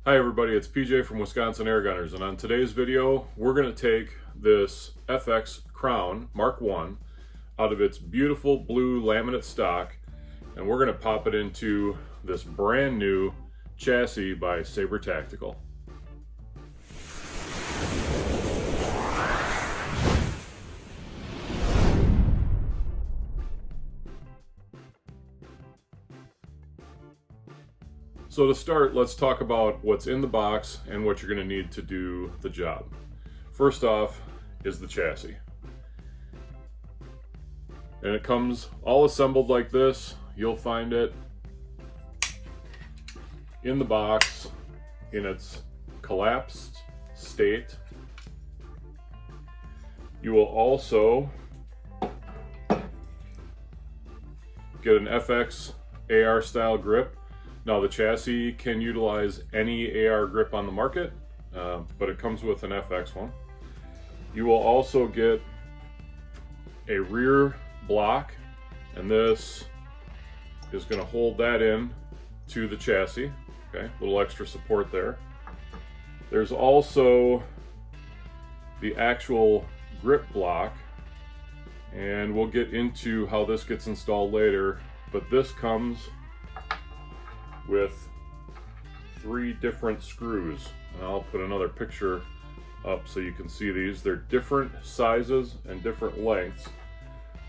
Hi everybody, it's PJ from Wisconsin Airgunners, and on today's video we're going to take this FX Crown Mark 1 out of its beautiful blue laminate stock, and we're going to pop it into this brand new chassis by Saber Tactical. So to start, let's talk about what's in the box and what you're going to need to do the job. First off is the chassis. And it comes all assembled like this. You'll find it in the box in its collapsed state. You will also get an FX AR style grip. Now the chassis can utilize any AR grip on the market, but it comes with an FX one. You will also get a rear block, and this is going to hold that in to the chassis. Okay, a little extra support there. There's also the actual grip block, and we'll get into how this gets installed later, but this comes with 3 different screws. And I'll put another picture up so you can see these. They're different sizes and different lengths,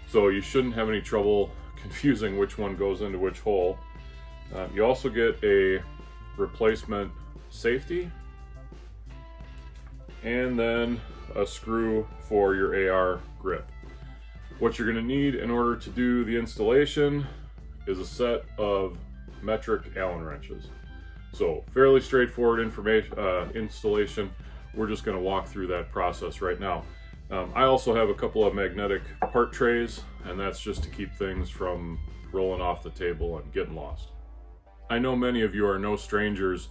so you shouldn't have any trouble confusing which one goes into which hole. You also get a replacement safety and then a screw for your AR grip. What you're going to need in order to do the installation is a set of metric Allen wrenches. So fairly straightforward installation. We're just going to walk through that process right now. I also have a couple of magnetic part trays, and that's just to keep things from rolling off the table and getting lost. I know many of you are no strangers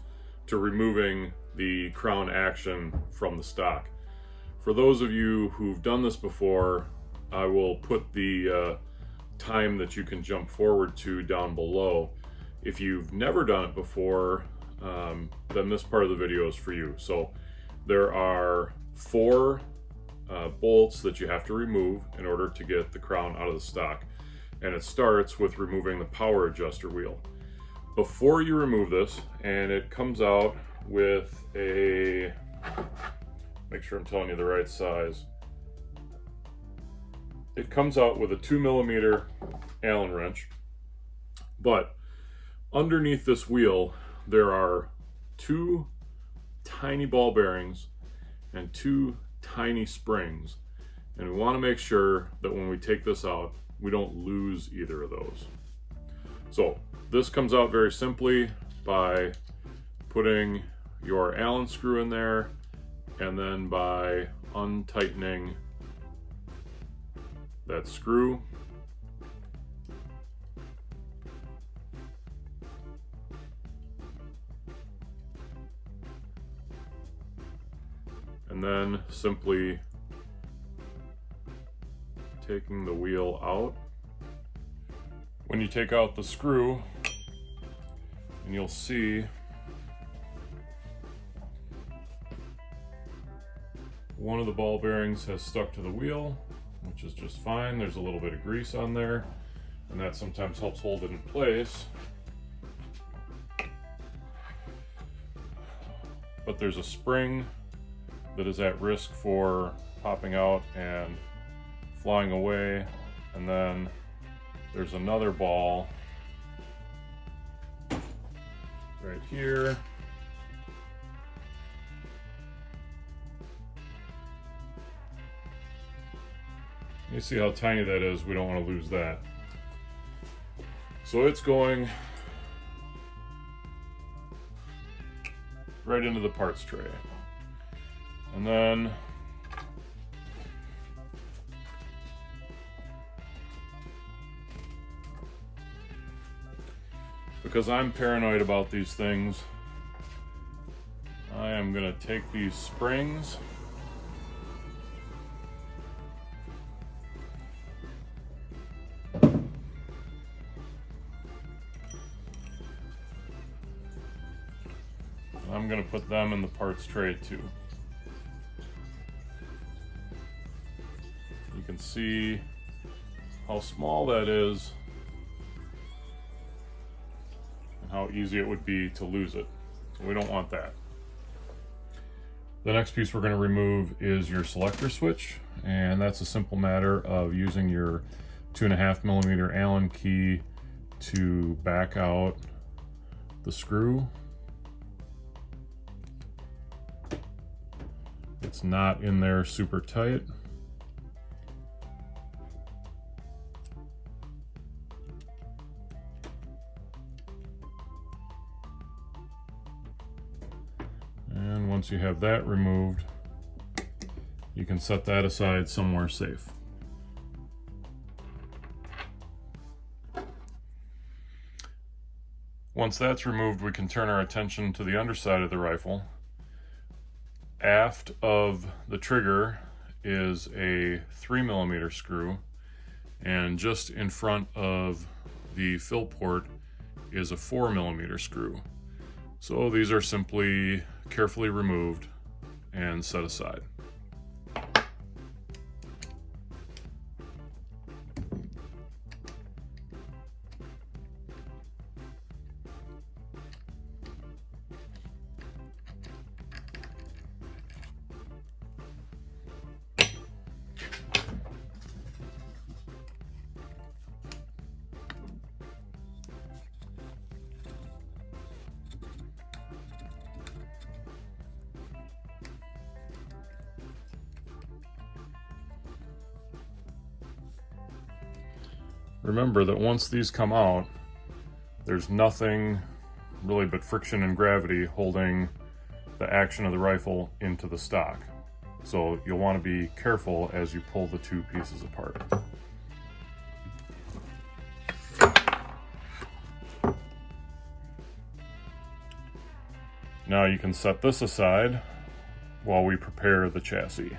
to removing the crown action from the stock. For those of you who've done this before, I will put the time that you can jump forward to down below. If you've never done it before, then this part of the video is for you. So there are 4 bolts that you have to remove in order to get the crown out of the stock. And it starts with removing the power adjuster wheel. Before you remove this, and it comes out with a, make sure I'm telling you the right size. It comes out with a 2mm Allen wrench, but underneath this wheel, there are 2 tiny ball bearings and 2 tiny springs. And we want to make sure that when we take this out, we don't lose either of those. So this comes out very simply by putting your Allen screw in there, and then by untightening that screw. And then simply taking the wheel out. When you take out the screw, and you'll see one of the ball bearings has stuck to the wheel, which is just fine. There's a little bit of grease on there, and that sometimes helps hold it in place. But there's a spring that is at risk for popping out and flying away, and then there's another ball right here. You see how tiny that is. We don't want to lose that. So it's going right into the parts tray. And then because I'm paranoid about these things, I am going to take these springs I'm going to put them in the parts tray too. You can see how small that is and how easy it would be to lose it. So we don't want that. The next piece we're going to remove is your selector switch, and that's a simple matter of using your 2.5mm Allen key to back out the screw. It's not in there super tight. And once you have that removed, you can set that aside somewhere safe. Once that's removed, we can turn our attention to the underside of the rifle. Aft of the trigger is a 3mm screw, and just in front of the fill port is a 4mm screw. So these are simply carefully removed and set aside. Remember that once these come out, there's nothing really but friction and gravity holding the action of the rifle into the stock. So you'll want to be careful as you pull the two pieces apart. Now you can set this aside while we prepare the chassis.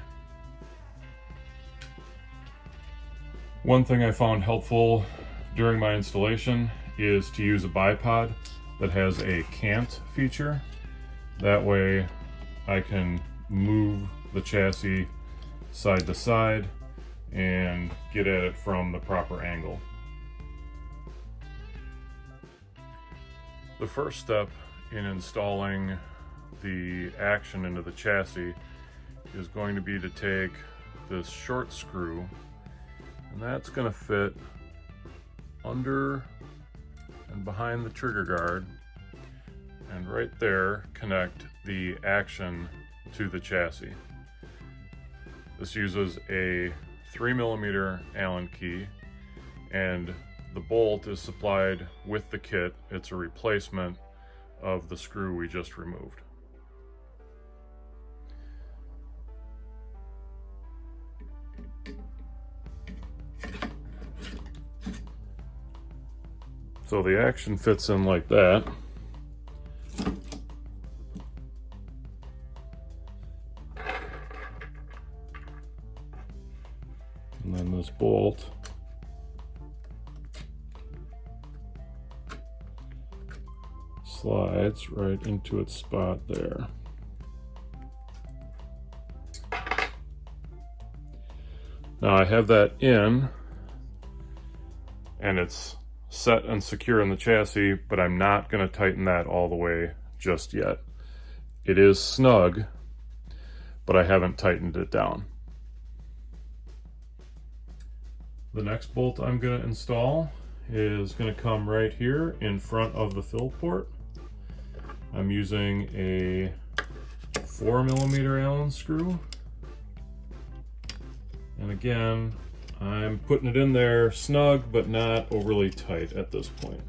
One thing I found helpful during my installation is to use a bipod that has a cant feature. That way I can move the chassis side to side and get at it from the proper angle. The first step in installing the action into the chassis is going to be to take this short screw, and that's going to fit under and behind the trigger guard, and right there connect the action to the chassis. This uses a 3mm Allen key, and the bolt is supplied with the kit. It's a replacement of the screw we just removed. So the action fits in like that. And then this bolt slides right into its spot there. Now I have that in, and it's set and secure in the chassis, but I'm not going to tighten that all the way just yet. It is snug, but I haven't tightened it down. The next bolt I'm going to install is going to come right here in front of the fill port. I'm using a 4mm Allen screw, and again I'm putting it in there snug but not overly tight at this point.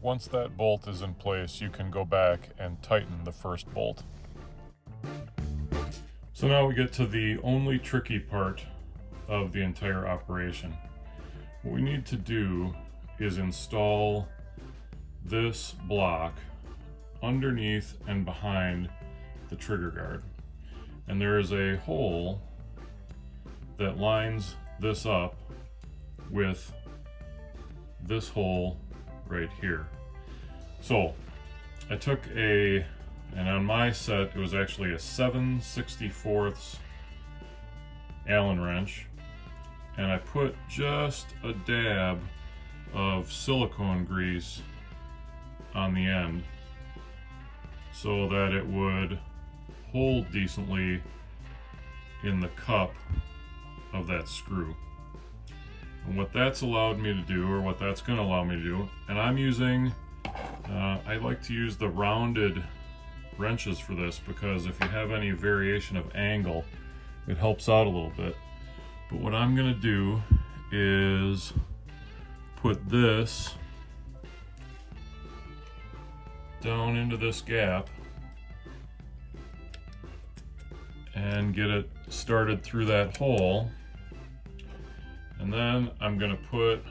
Once that bolt is in place, you can go back and tighten the first bolt. So now we get to the only tricky part of the entire operation. What we need to do is install this block underneath and behind the trigger guard. And there is a hole that lines this up with this hole right here. So I took and on my set it was actually a 7/64 Allen wrench, and I put just a dab of silicone grease on the end so that it would hold decently in the cup of that screw. And what that's allowed me to do, or what that's going to allow me to do, and I'm using, I like to use the rounded wrenches for this because if you have any variation of angle, it helps out a little bit. But what I'm going to do is put this down into this gap and get it started through that hole. And then I'm going to put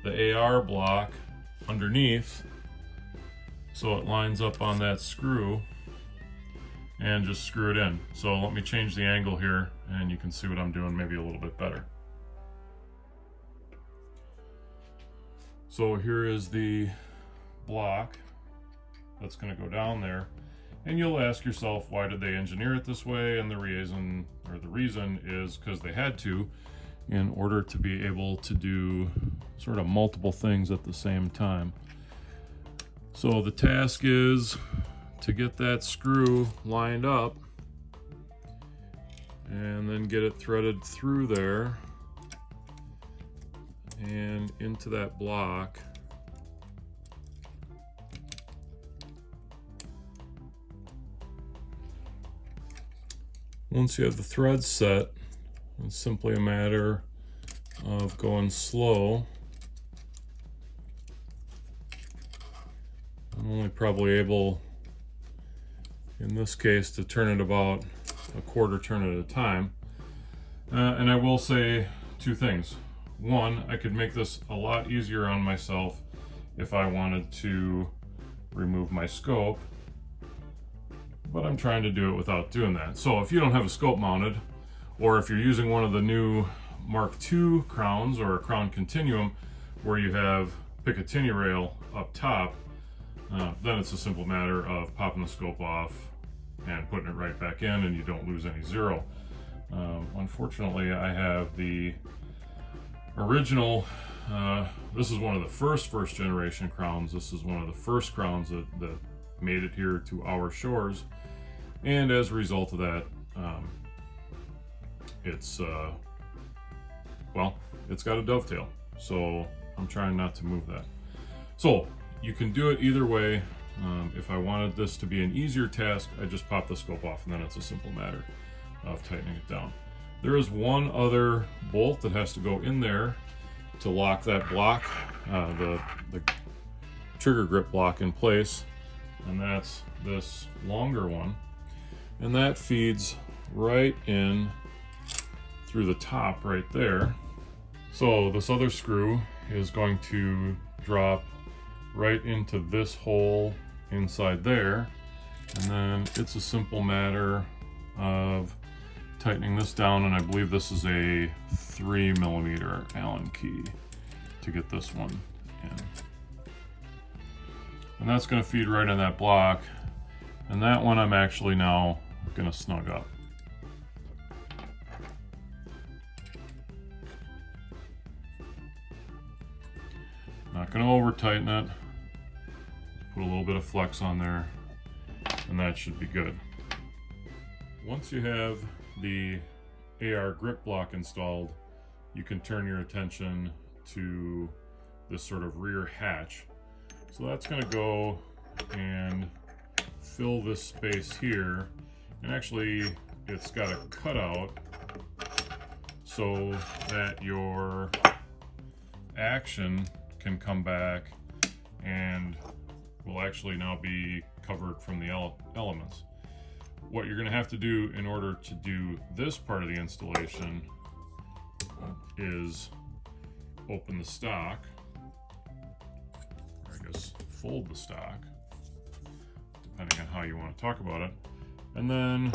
the AR block underneath so it lines up on that screw, and just screw it in. So let me change the angle here and you can see what I'm doing maybe a little bit better. So here is the block that's going to go down there, and you'll ask yourself, why did they engineer it this way? And the reason is because they had to, in order to be able to do sort of multiple things at the same time. So the task is to get that screw lined up and then get it threaded through there and into that block. Once you have the threads set, it's simply a matter of going slow. I'm only probably able, in this case, to turn it about a quarter turn at a time. And I will say two things. One, I could make this a lot easier on myself if I wanted to remove my scope, but I'm trying to do it without doing that. So if you don't have a scope mounted, or if you're using one of the new Mark II crowns or a Crown Continuum where you have Picatinny rail up top, then it's a simple matter of popping the scope off and putting it right back in, and you don't lose any zero. Unfortunately, I have the original, this is one of the first generation crowns. This is one of the first crowns that made it here to our shores, and as a result of that, it's got a dovetail, so I'm trying not to move that. So you can do it either way. If I wanted this to be an easier task, I just pop the scope off, and then it's a simple matter of tightening it down. There is one other bolt that has to go in there to lock that block, the trigger grip block in place, and that's this longer one, and that feeds right in through the top right there. So this other screw is going to drop right into this hole inside there, and then it's a simple matter of tightening this down, and I believe this is a 3mm Allen key to get this one in. And that's going to feed right in that block, and that one I'm actually now going to snug up. Not going to over tighten it. Put a little bit of flex on there, and that should be good. Once you have the AR grip block installed, you can turn your attention to this sort of rear hatch. So that's going to go and fill this space here, and actually it's got a cutout so that your action can come back and will actually now be covered from the elements. What you're going to have to do in order to do this part of the installation is open the stock, or I guess fold the stock, depending on how you want to talk about it, and then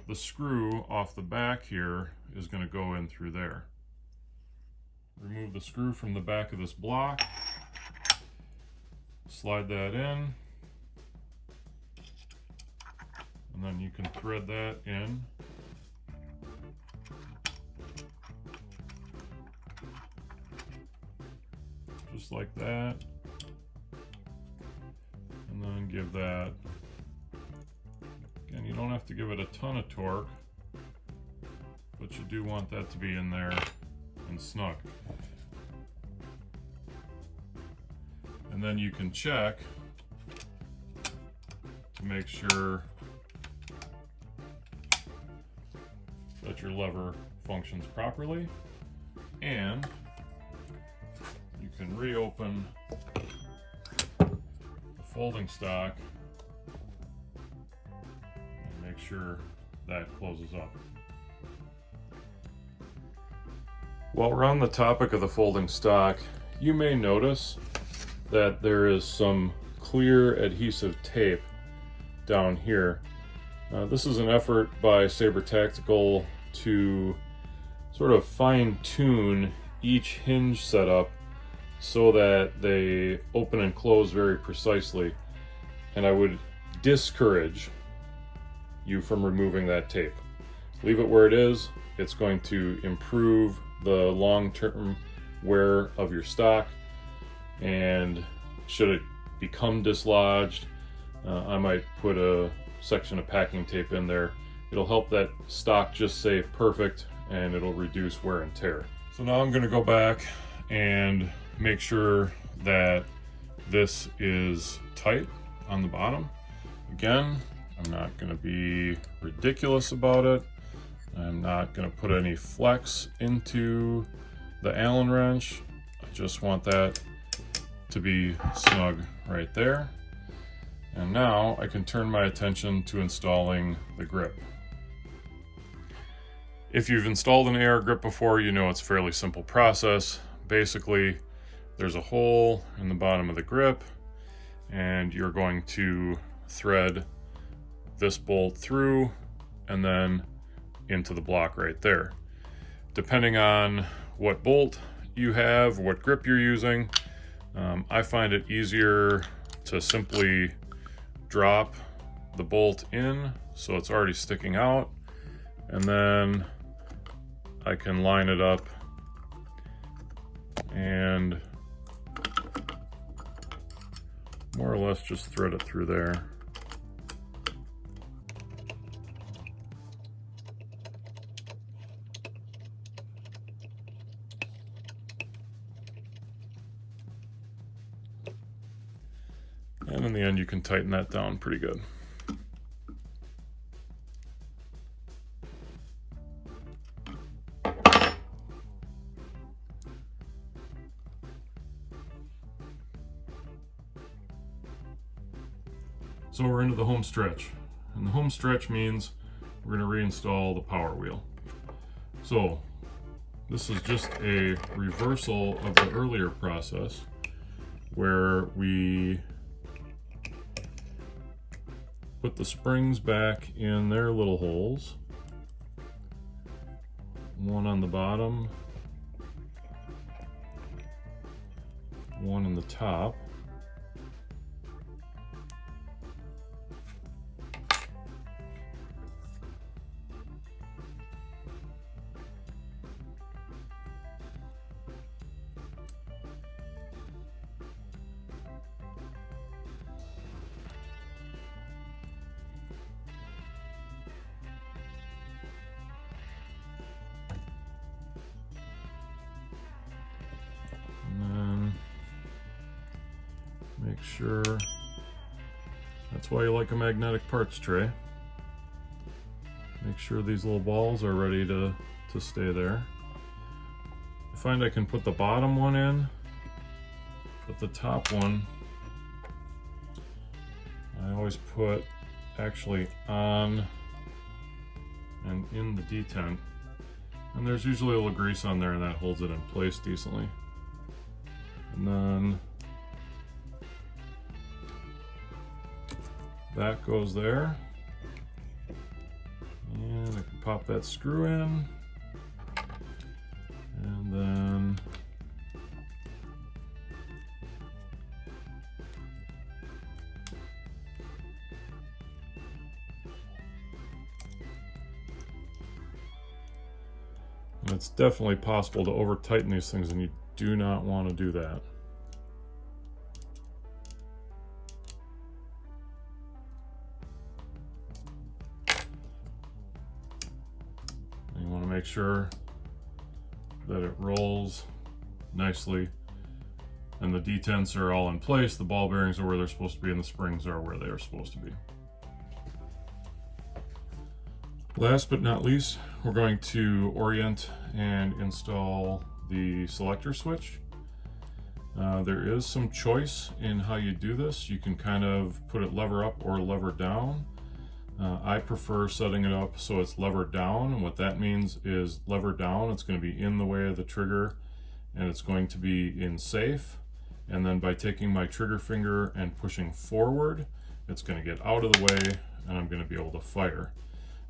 the screw off the back here is going to go in through there. remove the screw from the back of this block, slide that in, and then you can thread that in. Just like that. And then give that, again, you don't have to give it a ton of torque, but you do want that to be in there and snug. And then you can check to make sure that your lever functions properly, and you can reopen the folding stock and make sure that closes up. While we're on the topic of the folding stock, you may notice that there is some clear adhesive tape down here. This is an effort by Saber Tactical to sort of fine-tune each hinge setup so that they open and close very precisely, and I would discourage you from removing that tape. Leave it where it is. It's going to improve the long-term wear of your stock, and should it become dislodged, I might put a section of packing tape in there. It'll help that stock just stay perfect, and it'll reduce wear and tear. So now I'm going to go back and make sure that this is tight on the bottom. Again, I'm not going to be ridiculous about it. I'm not going to put any flex into the Allen wrench. I just want that to be snug right there. And now I can turn my attention to installing the grip. If you've installed an AR grip before, you know it's a fairly simple process. Basically, there's a hole in the bottom of the grip, and you're going to thread this bolt through and then into the block right there. Depending on what bolt you have, what grip you're using, I find it easier to simply drop the bolt in so it's already sticking out, and then I can line it up and more or less just thread it through there. And in the end, you can tighten that down pretty good. So we're into the home stretch. And the home stretch means we're going to reinstall the power wheel. So this is just a reversal of the earlier process where we put the springs back in their little holes. One on the bottom, one in the top. Make sure, that's why you like a magnetic parts tray. Make sure these little balls are ready to stay there. I find I can put the bottom one in, but the top one, I always put actually on and in the detent. And there's usually a little grease on there, and that holds it in place decently. And then that goes there, and I can pop that screw in, and then it's definitely possible to over tighten these things, and you do not want to do that. You want to make sure that it rolls nicely and the detents are all in place, the ball bearings are where they're supposed to be, and the springs are where they are supposed to be. Last but not least, we're going to orient and install the selector switch. There is some choice in how you do this. You can kind of put it lever up or lever down. I prefer setting it up so it's lever down, and what that means is lever down, it's going to be in the way of the trigger and it's going to be in safe, and then by taking my trigger finger and pushing forward, it's going to get out of the way and I'm going to be able to fire.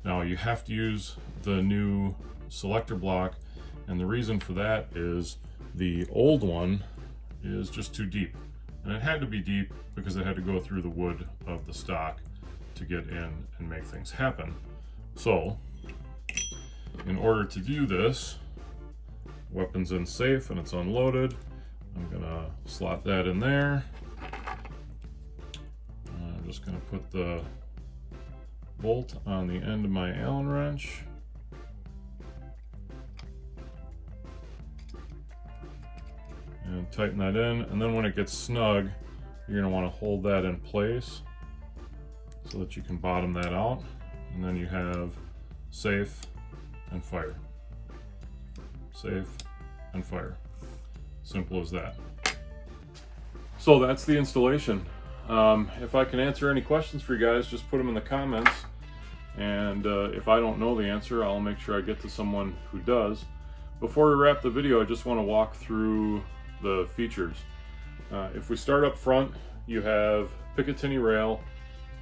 Now you have to use the new selector block, and the reason for that is the old one is just too deep, and it had to be deep because it had to go through the wood of the stock to get in and make things happen. So in order to do this, weapon's in safe and it's unloaded, I'm gonna slot that in there. I'm just gonna put the bolt on the end of my Allen wrench. And tighten that in, and then when it gets snug, you're gonna wanna hold that in place so that you can bottom that out, and then you have safe and fire. Safe and fire. Simple as that. So that's the installation. If I can answer any questions for you guys, just put them in the comments, and if I don't know the answer, I'll make sure I get to someone who does. Before we wrap the video, I just want to walk through the features. If we start up front, you have Picatinny rail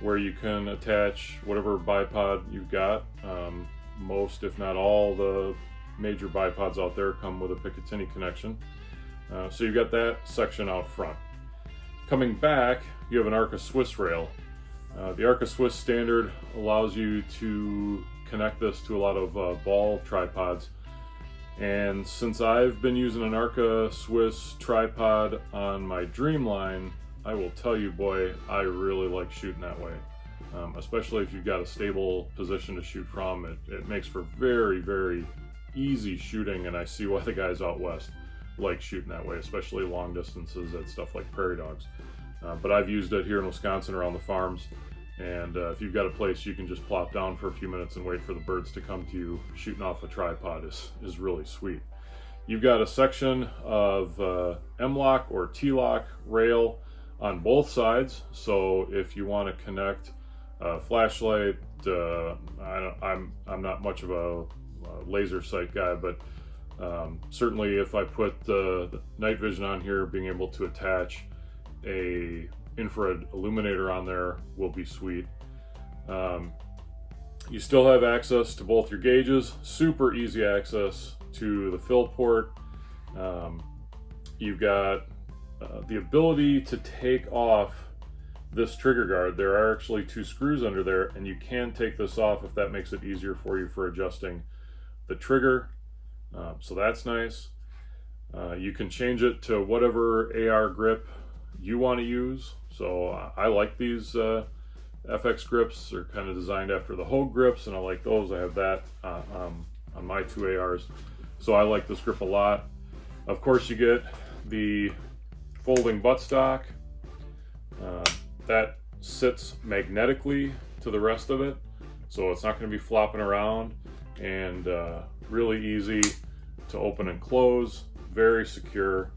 where you can attach whatever bipod you've got. Most, if not all, the major bipods out there come with a Picatinny connection. So you've got that section out front. Coming back, you have an Arca Swiss rail. The Arca Swiss standard allows you to connect this to a lot of ball tripods. And since I've been using an Arca Swiss tripod on my Dreamline, I will tell you, boy, I really like shooting that way. Especially if you've got a stable position to shoot from. It makes for very, very easy shooting, and I see why the guys out west like shooting that way, especially long distances at stuff like prairie dogs. But I've used it here in Wisconsin around the farms, and if you've got a place you can just plop down for a few minutes and wait for the birds to come to you, shooting off a tripod is really sweet. You've got a section of M-lock or T-lock rail on both sides, so if you want to connect a flashlight, I'm not much of a laser sight guy, but certainly if I put the night vision on here, being able to attach a infrared illuminator on there will be sweet. You still have access to both your gauges, super easy access to the fill port. You've got the ability to take off this trigger guard. There are actually 2 screws under there, and you can take this off if that makes it easier for you for adjusting the trigger. So that's nice. You can change it to whatever AR grip you want to use. So I like these FX grips. They're kind of designed after the Hogue grips, and I like those. I have that on my 2 ARs. So I like this grip a lot. Of course, you get the folding buttstock. That sits magnetically to the rest of it, so it's not going to be flopping around, and really easy to open and close, very secure.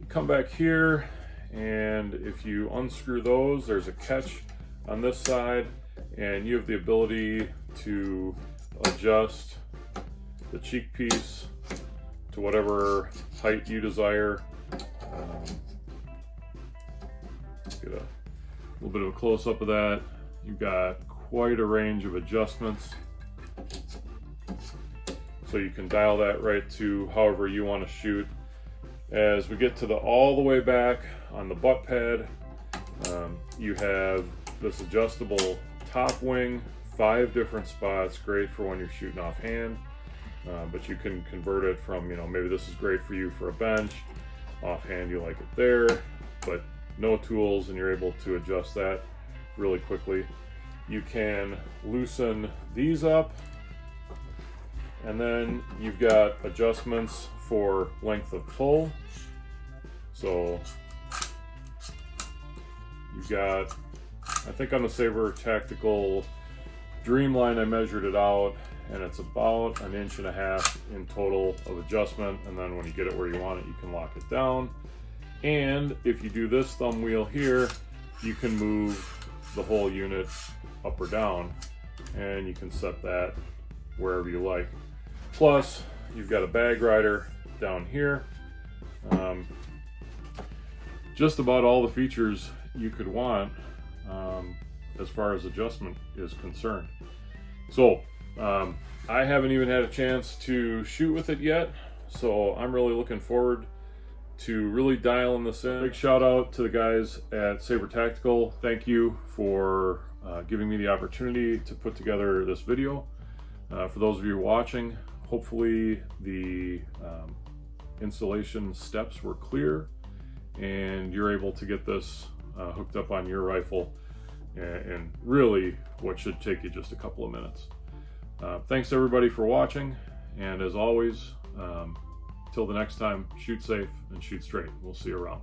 You come back here, and if you unscrew those, there's a catch on this side, and you have the ability to adjust the cheek piece to whatever height you desire. Get a little bit of a close-up of that. You've got quite a range of adjustments, so you can dial that right to however you want to shoot. As we get to the all the way back on the butt pad, you have this adjustable top wing, 5 different spots, great for when you're shooting offhand. but you can convert it from, you know, maybe this is great for you for a bench, offhand you like it there, but no tools, and you're able to adjust that really quickly. You can loosen these up, and then you've got adjustments for length of pull. So you've got, I think on the Saber Tactical Dreamline I measured it out, and it's about 1.5 inches in total of adjustment, and then when you get it where you want it, you can lock it down. And if you do this thumb wheel here, you can move the whole unit up or down, and you can set that wherever you like. Plus, you've got a bag rider down here. Just about all the features you could want as far as adjustment is concerned. So, I haven't even had a chance to shoot with it yet, so I'm really looking forward to really dialing this in. Big shout out to the guys at Saber Tactical. Thank you for giving me the opportunity to put together this video. For those of you watching, hopefully the installation steps were clear and you're able to get this hooked up on your rifle and really what should take you just a couple of minutes. Thanks everybody for watching, and as always, till the next time, shoot safe and shoot straight. We'll see you around.